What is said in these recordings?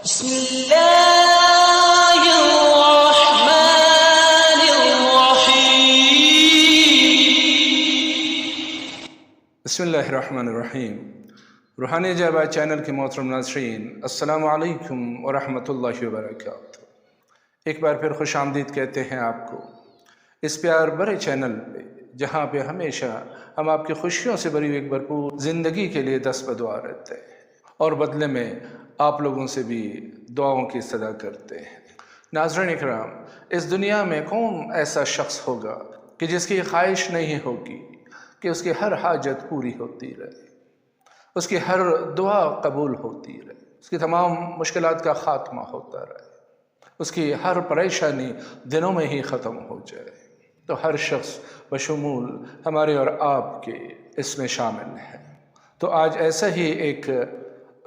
بسم اللہ الرحمن الرحیم۔ بسم اللہ الرحمن الرحیم۔ روحانی جابہ چینل کے محترم ناظرین، السلام علیکم ورحمۃ اللہ وبرکاتہ۔ ایک بار پھر خوش آمدید کہتے ہیں آپ کو اس پیار بھرے چینل پہ، جہاں پہ ہمیشہ ہم آپ کی خوشیوں سے بھری ایک بھرپور زندگی کے لیے دست بدعا رہتے ہیں اور بدلے میں آپ لوگوں سے بھی دعاؤں کی صدا کرتے ہیں۔ ناظرین اکرام، اس دنیا میں کون ایسا شخص ہوگا کہ جس کی خواہش نہیں ہوگی کہ اس کی ہر حاجت پوری ہوتی رہے، اس کی ہر دعا قبول ہوتی رہے، اس کی تمام مشکلات کا خاتمہ ہوتا رہے، اس کی ہر پریشانی دنوں میں ہی ختم ہو جائے؟ تو ہر شخص بشمول ہمارے اور آپ کے اس میں شامل ہے۔ تو آج ایسا ہی ایک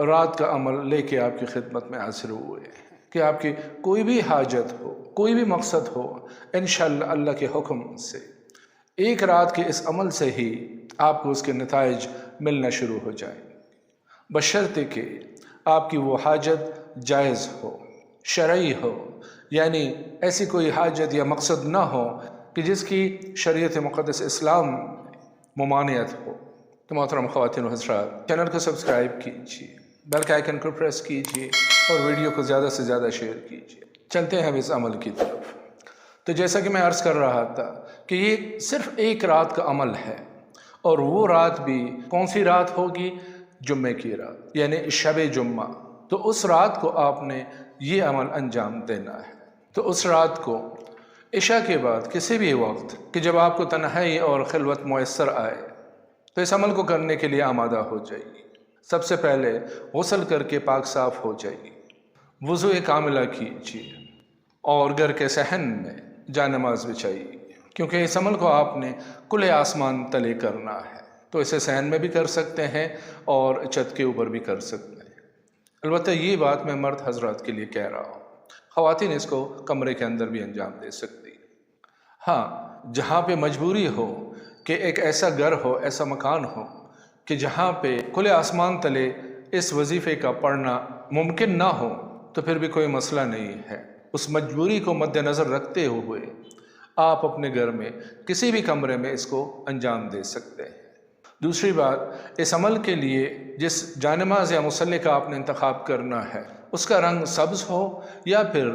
رات کا عمل لے کے آپ کی خدمت میں حاضر ہوئے ہیں کہ آپ کی کوئی بھی حاجت ہو، کوئی بھی مقصد ہو، انشاءاللہ اللہ کے حکم سے ایک رات کے اس عمل سے ہی آپ کو اس کے نتائج ملنا شروع ہو جائیں، بشرطے کہ آپ کی وہ حاجت جائز ہو، شرعی ہو، یعنی ایسی کوئی حاجت یا مقصد نہ ہو کہ جس کی شریعت مقدس اسلام ممانعت ہو۔ تو محترم خواتین و حضرات، چینل کو سبسکرائب کیجیے، بیل کے آئیکن کو پریس کیجیے اور ویڈیو کو زیادہ سے زیادہ شیئر کیجیے۔ چلتے ہیں ہم اس عمل کی طرف۔ تو جیسا کہ میں عرض کر رہا تھا کہ یہ صرف ایک رات کا عمل ہے، اور وہ رات بھی کون سی رات ہوگی؟ جمعے کی رات، یعنی شب جمعہ۔ تو اس رات کو آپ نے یہ عمل انجام دینا ہے۔ تو اس رات کو عشاء کے بعد کسی بھی وقت کہ جب آپ کو تنہائی اور خلوت میسر آئے، تو اس عمل کو کرنے کے لیے آمادہ ہو جائیے۔ سب سے پہلے غسل کر کے پاک صاف ہو جائیے، وضوء کاملہ کیجیے اور گھر کے صحن میں جانماز بچھائیے، کیونکہ اس عمل کو آپ نے کھلے آسمان تلے کرنا ہے۔ تو اسے صحن میں بھی کر سکتے ہیں اور چھت کے اوپر بھی کر سکتے ہیں۔ البتہ یہ بات میں مرد حضرات کے لیے کہہ رہا ہوں، خواتین اس کو کمرے کے اندر بھی انجام دے سکتی ہیں۔ ہاں، جہاں پہ مجبوری ہو کہ ایک ایسا گھر ہو، ایسا مکان ہو کہ جہاں پہ کھلے آسمان تلے اس وظیفے کا پڑھنا ممکن نہ ہو، تو پھر بھی کوئی مسئلہ نہیں ہے۔ اس مجبوری کو مد نظر رکھتے ہوئے آپ اپنے گھر میں کسی بھی کمرے میں اس کو انجام دے سکتے ہیں۔ دوسری بات، اس عمل کے لیے جس جانماز یا مصلی کا آپ نے انتخاب کرنا ہے، اس کا رنگ سبز ہو یا پھر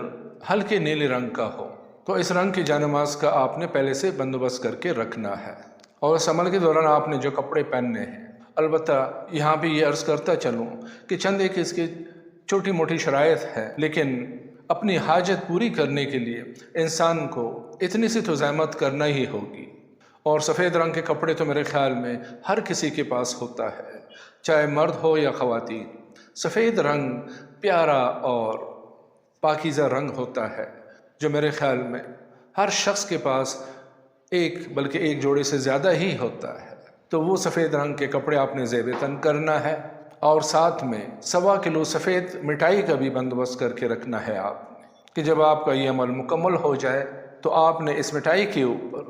ہلکے نیلے رنگ کا ہو۔ تو اس رنگ کی جانماز کا آپ نے پہلے سے بندوبست کر کے رکھنا ہے۔ اور اس عمل کے دوران آپ نے جو کپڑے پہننے ہیں، البتہ یہاں پہ یہ عرض کرتا چلوں کہ چند ایک اس کی چھوٹی موٹی شرائط ہے، لیکن اپنی حاجت پوری کرنے کے لیے انسان کو اتنی سی تو زحمت کرنا ہی ہوگی۔ اور سفید رنگ کے کپڑے تو میرے خیال میں ہر کسی کے پاس ہوتا ہے، چاہے مرد ہو یا خواتین۔ سفید رنگ پیارا اور پاکیزہ رنگ ہوتا ہے، جو میرے خیال میں ہر شخص کے پاس ایک بلکہ ایک جوڑے سے زیادہ ہی ہوتا ہے۔ تو وہ سفید رنگ کے کپڑے آپ نے زیب تن کرنا ہے، اور ساتھ میں 1.25 کلو سفید مٹھائی کا بھی بندوبست کر کے رکھنا ہے آپ نے، کہ جب آپ کا یہ عمل مکمل ہو جائے تو آپ نے اس مٹھائی کے اوپر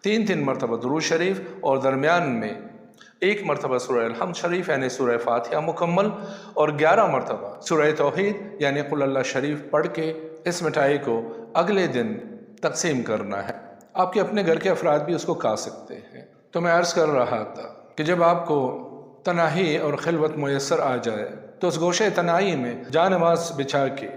3 مرتبہ درود شریف اور درمیان میں 1 مرتبہ سورہ الحمد شریف یعنی سورہ فاتحہ مکمل اور 11 مرتبہ سورہ توحید یعنی قل اللہ شریف پڑھ کے اس مٹھائی کو اگلے دن تقسیم کرنا ہے۔ آپ کے اپنے گھر کے افراد بھی اس کو کھا سکتے ہیں۔ تو میں عرض کر رہا تھا کہ جب آپ کو تنہائی اور خلوت میسر آ جائے تو اس گوشے تنہائی میں جانماز بچھا کے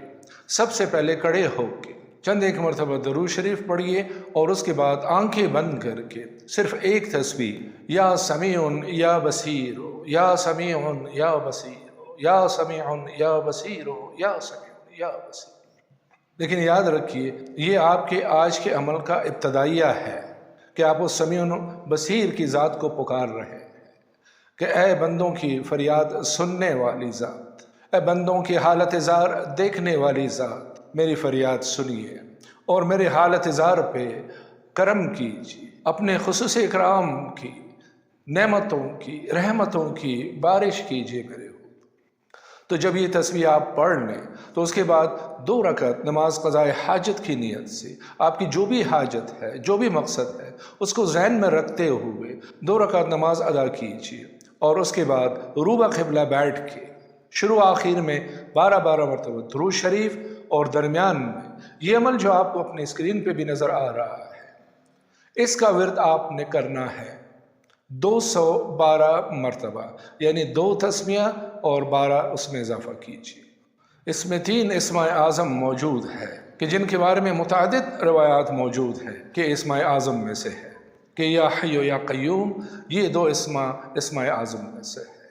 سب سے پہلے کھڑے ہو کے چند 1 مرتبہ درود شریف پڑھیے، اور اس کے بعد آنکھیں بند کر کے صرف ایک تسبیح، یا سمیع یا بصیر یا سمیع یا بصیر یا سمیع یا بصیر یا سمیع یا بصیر۔ لیکن یاد رکھیے، یہ آپ کے آج کے عمل کا ابتدائیہ ہے کہ آپ اس سمیع بصیر کی ذات کو پکار رہے ہیں کہ اے بندوں کی فریاد سننے والی ذات، اے بندوں کی حالت زار دیکھنے والی ذات، میری فریاد سنیے اور میرے حالت زار پہ کرم کیجیے، اپنے خصوصی اکرام کی، نعمتوں کی، رحمتوں کی بارش کیجیے میرے اوپر۔ تو جب یہ تسبیح آپ پڑھ لیں تو اس کے بعد 2 رکعت نماز قضائے حاجت کی نیت سے آپ کی جو بھی حاجت ہے، جو بھی مقصد ہے، اس کو ذہن میں رکھتے ہوئے 2 رکعت نماز ادا کیجیے، اور اس کے بعد روبہ قبلہ بیٹھ کے شروع آخر میں 12 مرتبہ درود شریف، اور درمیان میں یہ عمل جو آپ کو اپنی اسکرین پہ بھی نظر آ رہا ہے، اس کا ورد آپ نے کرنا ہے 212 مرتبہ، یعنی 2 تسمیہ اور 12 اس میں اضافہ کیجیے۔ اس میں 3 اسماء اعظم موجود ہے کہ جن کے بارے میں متعدد روایات موجود ہیں کہ اسماء اعظم میں سے ہے کہ یا حی یا قیوم، یہ 2 اسماء اعظم میں سے ہے۔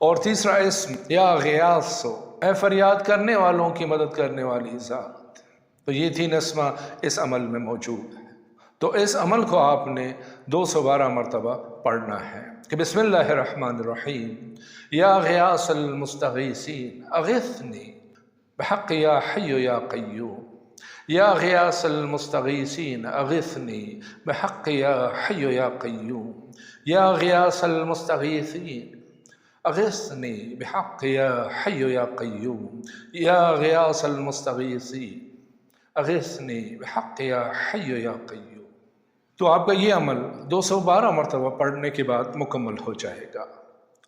اور تیسرا اسم یا غیاث، اے فریاد کرنے والوں کی مدد کرنے والی ذات۔ تو یہ 3 اسماء اس عمل میں موجود ہیں۔ تو اس عمل کو آپ نے 212 مرتبہ پڑھنا ہے کہ بسم اللہ الرحمن الرحیم، یا غیاث المستغیثین اغثنی بحق یا حی یا قیوم، یا غیاث المستغیثین اغثنی بحق یا حی یا قیوم، یا غیاث المستغیثین اغثنی بحق یا حی یا قیوم، یا غیاث المستغیثین اغثنی بحق یا حی یا قیوم۔ تو آپ کا یہ عمل 212 مرتبہ پڑھنے کے بعد مکمل ہو جائے گا۔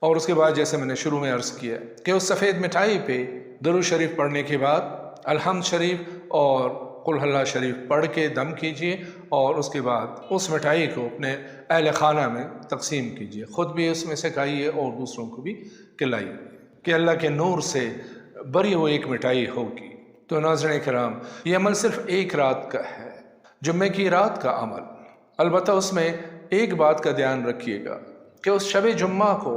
اور اس کے بعد جیسے میں نے شروع میں عرض کیا کہ اس سفید مٹھائی پہ درود شریف پڑھنے کے بعد الحمد شریف اور قل اللہ شریف پڑھ کے دم کیجئے، اور اس کے بعد اس مٹھائی کو اپنے اہل خانہ میں تقسیم کیجئے، خود بھی اس میں سے کھائیے اور دوسروں کو بھی کھلائیے کہ اللہ کے نور سے بری وہ ایک مٹھائی ہوگی۔ تو ناظرین کرام، یہ عمل صرف ایک رات کا ہے، جمعے کی رات کا عمل۔ البتہ اس میں ایک بات کا دھیان رکھیے گا کہ اس شب جمعہ کو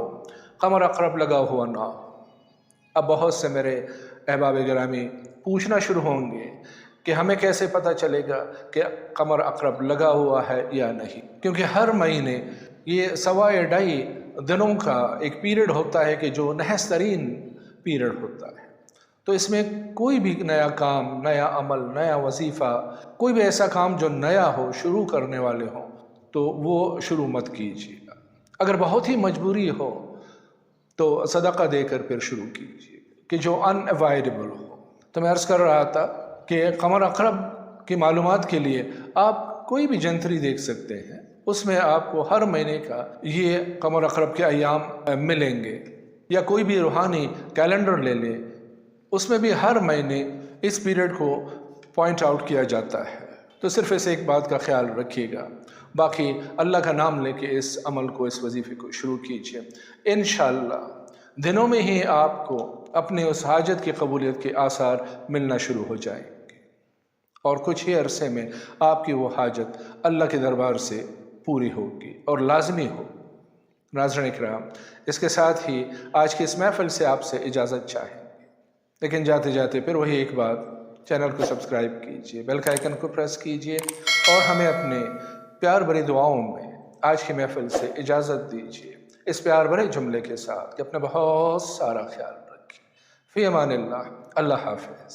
قمر اقرب لگا ہوا نہ ہو۔ اب بہت سے میرے احباب گرامی پوچھنا شروع ہوں گے کہ ہمیں کیسے پتہ چلے گا کہ قمر اقرب لگا ہوا ہے یا نہیں، کیونکہ ہر مہینے یہ 1.25 دنوں کا ایک پیریڈ ہوتا ہے کہ جو نحس ترین پیریڈ ہوتا ہے۔ تو اس میں کوئی بھی نیا کام، نیا عمل، نیا وظیفہ، کوئی بھی ایسا کام جو نیا ہو، شروع کرنے والے ہوں، تو وہ شروع مت کیجیے گا۔ اگر بہت ہی مجبوری ہو تو صدقہ دے کر پھر شروع کیجیے کہ جو ان اوائڈیبل ہو۔ تو میں عرض کر رہا تھا کہ قمر اقرب کی معلومات کے لیے آپ کوئی بھی جنتری دیکھ سکتے ہیں، اس میں آپ کو ہر مہینے کا یہ قمر اقرب کے ایام ملیں گے، یا کوئی بھی روحانی کیلنڈر لے لیں، اس میں بھی ہر مہینے اس پیریڈ کو پوائنٹ آؤٹ کیا جاتا ہے۔ تو صرف اس ایک بات کا خیال رکھیے گا، باقی اللہ کا نام لے کے اس عمل کو، اس وظیفے کو شروع کیجیے۔ انشاءاللہ دنوں میں ہی آپ کو اپنے اس حاجت کی قبولیت کے آثار ملنا شروع ہو جائیں گے، اور کچھ ہی عرصے میں آپ کی وہ حاجت اللہ کے دربار سے پوری ہوگی اور لازمی ہو۔ ناظرین اکرام، اس کے ساتھ ہی آج کی اس محفل سے آپ سے اجازت چاہیں گے، لیکن جاتے جاتے پھر وہی ایک بات، چینل کو سبسکرائب کیجئے، بیل کا آئیکن کو پریس کیجئے، اور ہمیں اپنے پیار بھری دعاؤں میں آج کی محفل سے اجازت دیجئے، اس پیار بھرے جملے کے ساتھ کہ اپنا بہت سارا خیال رکھیں۔ فی امان اللہ، اللہ حافظ۔